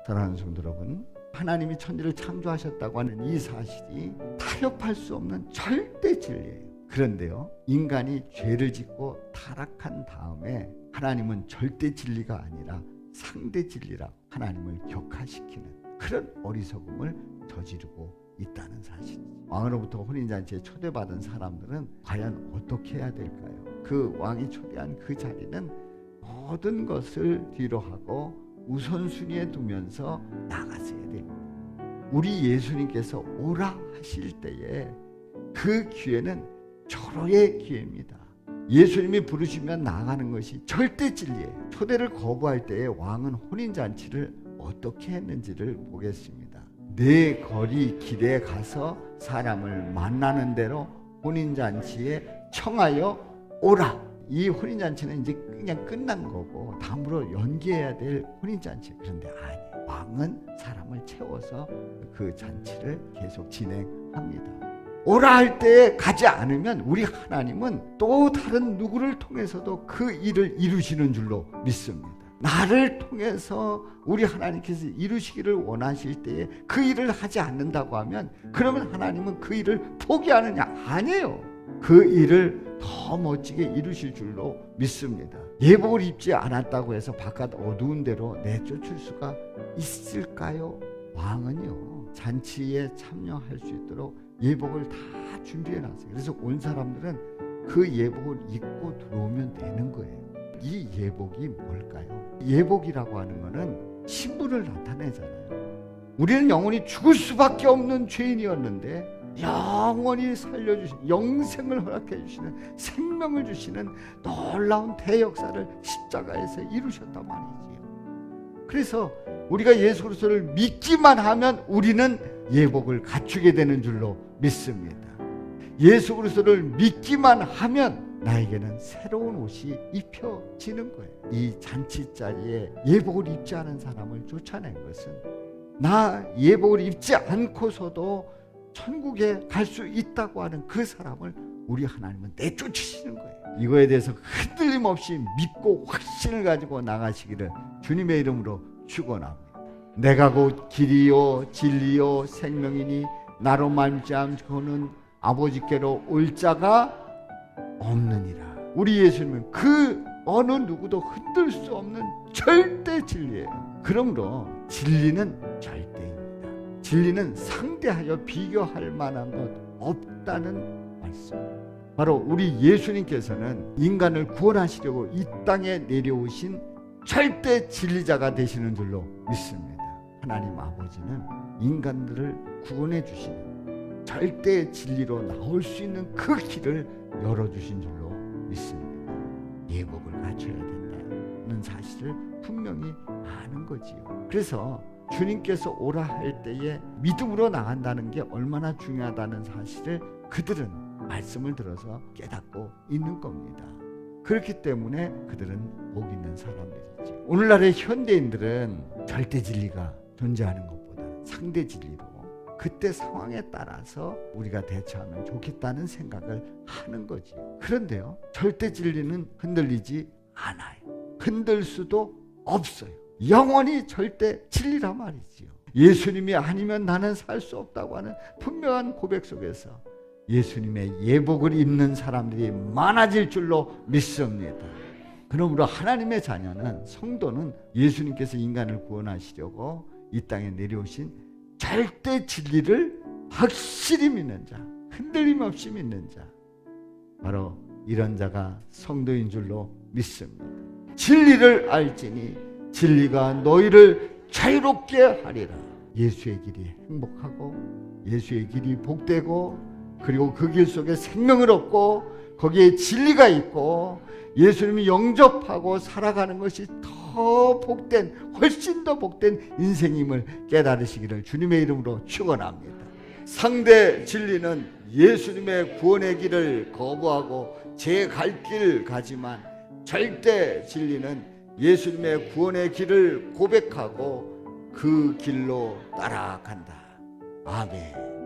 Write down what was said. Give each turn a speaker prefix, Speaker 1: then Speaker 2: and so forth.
Speaker 1: 사랑하는 성도 여러분, 하나님이 천지를 창조하셨다고 하는 이 사실이 타협할 수 없는 절대 진리예요. 그런데요, 인간이 죄를 짓고 타락한 다음에 하나님은 절대 진리가 아니라 상대 진리라고 하나님을 격화시키는 그런 어리석음을 저지르고 있다는 사실이죠. 왕으로부터 혼인잔치에 초대받은 사람들은 과연 어떻게 해야 될까요? 그 왕이 초대한 그 자리는 모든 것을 뒤로 하고 우선순위에 두면서 나갔어야 됩니다. 우리 예수님께서 오라 하실 때에 그 기회는 절호의 기회입니다. 예수님이 부르시면 나가는 것이 절대 진리예요. 초대를 거부할 때에 왕은 혼인잔치를 어떻게 했는지를 보겠습니다. 내 거리 길에 가서 사람을 만나는 대로 혼인잔치에 청하여 오라. 이 혼인잔치는 이제 그냥 끝난 거고 다음으로 연기해야 될 혼인잔치. 그런데 아니에요. 왕은 사람을 채워서 그 잔치를 계속 진행합니다. 오라 할 때 가지 않으면 우리 하나님은 또 다른 누구를 통해서도 그 일을 이루시는 줄로 믿습니다. 나를 통해서 우리 하나님께서 이루시기를 원하실 때에 그 일을 하지 않는다고 하면 그러면 하나님은 그 일을 포기하느냐? 아니에요. 그 일을 더 멋지게 이루실 줄로 믿습니다. 예복을 입지 않았다고 해서 바깥 어두운 데로 내쫓을 수가 있을까요? 왕은요, 잔치에 참여할 수 있도록 예복을 다 준비해 놨어요. 그래서 온 사람들은 그 예복을 입고 들어오면 되는 거예요. 이 예복이 뭘까요? 예복이라고 하는 거는 신분을 나타내잖아요. 우리는 영원히 죽을 수밖에 없는 죄인이었는데 영원히 살려주신, 영생을 허락해 주시는, 생명을 주시는 놀라운 대역사를 십자가에서 이루셨단 말이지요. 그래서 우리가 예수 그리스도를 믿기만 하면 우리는 예복을 갖추게 되는 줄로 믿습니다. 예수 그리스도를 믿기만 하면 나에게는 새로운 옷이 입혀지는 거예요. 이 잔치 자리에 예복을 입지 않은 사람을 쫓아낸 것은 나 예복을 입지 않고서도 천국에 갈 수 있다고 하는 그 사람을 우리 하나님은 내쫓으시는 거예요. 이거에 대해서 흔들림 없이 믿고 확신을 가지고 나가시기를 주님의 이름으로 축원합니다. 내가 곧 길이요 진리요 생명이니 나로 말미암고는 아버지께로 올 자가 없느니라. 우리 예수님은 그 어느 누구도 흔들 수 없는 절대 진리예요. 그러므로 진리는 절대입니다. 진리는 상대하여 비교할 만한 것 없다는 말씀. 바로 우리 예수님께서는 인간을 구원하시려고 이 땅에 내려오신 절대 진리자가 되시는 줄로 믿습니다. 하나님 아버지는 인간들을 구원해 주시는 절대 진리로 나올 수 있는 그 길을 열어주신 줄로 믿습니다. 예복을 갖춰야 된다는 사실을 분명히 아는 거지요. 그래서 주님께서 오라 할 때에 믿음으로 나간다는 게 얼마나 중요하다는 사실을 그들은 말씀을 들어서 깨닫고 있는 겁니다. 그렇기 때문에 그들은 복 있는 사람들이죠. 오늘날의 현대인들은 절대 진리가 존재하는 것보다 상대 진리로 그때 상황에 따라서 우리가 대처하면 좋겠다는 생각을 하는 거지. 그런데요, 절대 진리는 흔들리지 않아요. 흔들 수도 없어요. 영원히 절대 진리라 말이지요. 예수님이 아니면 나는 살 수 없다고 하는 분명한 고백 속에서 예수님의 예복을 입는 사람들이 많아질 줄로 믿습니다. 그러므로 하나님의 자녀는, 성도는 예수님께서 인간을 구원하시려고 이 땅에 내려오신 절대 진리를 확실히 믿는 자, 흔들림 없이 믿는 자, 바로 이런 자가 성도인 줄로 믿습니다. 진리를 알지니 진리가 너희를 자유롭게 하리라. 예수의 길이 행복하고 예수의 길이 복되고 그리고 그 길 속에 생명을 얻고 거기에 진리가 있고 예수님이 영접하고 살아가는 것이 더 복된, 훨씬 더 복된 인생임을 깨달으시기를 주님의 이름으로 축원합니다. 상대 진리는 예수님의 구원의 길을 거부하고 제 갈 길 가지만 절대 진리는 예수님의 구원의 길을 고백하고 그 길로 따라간다. 아멘.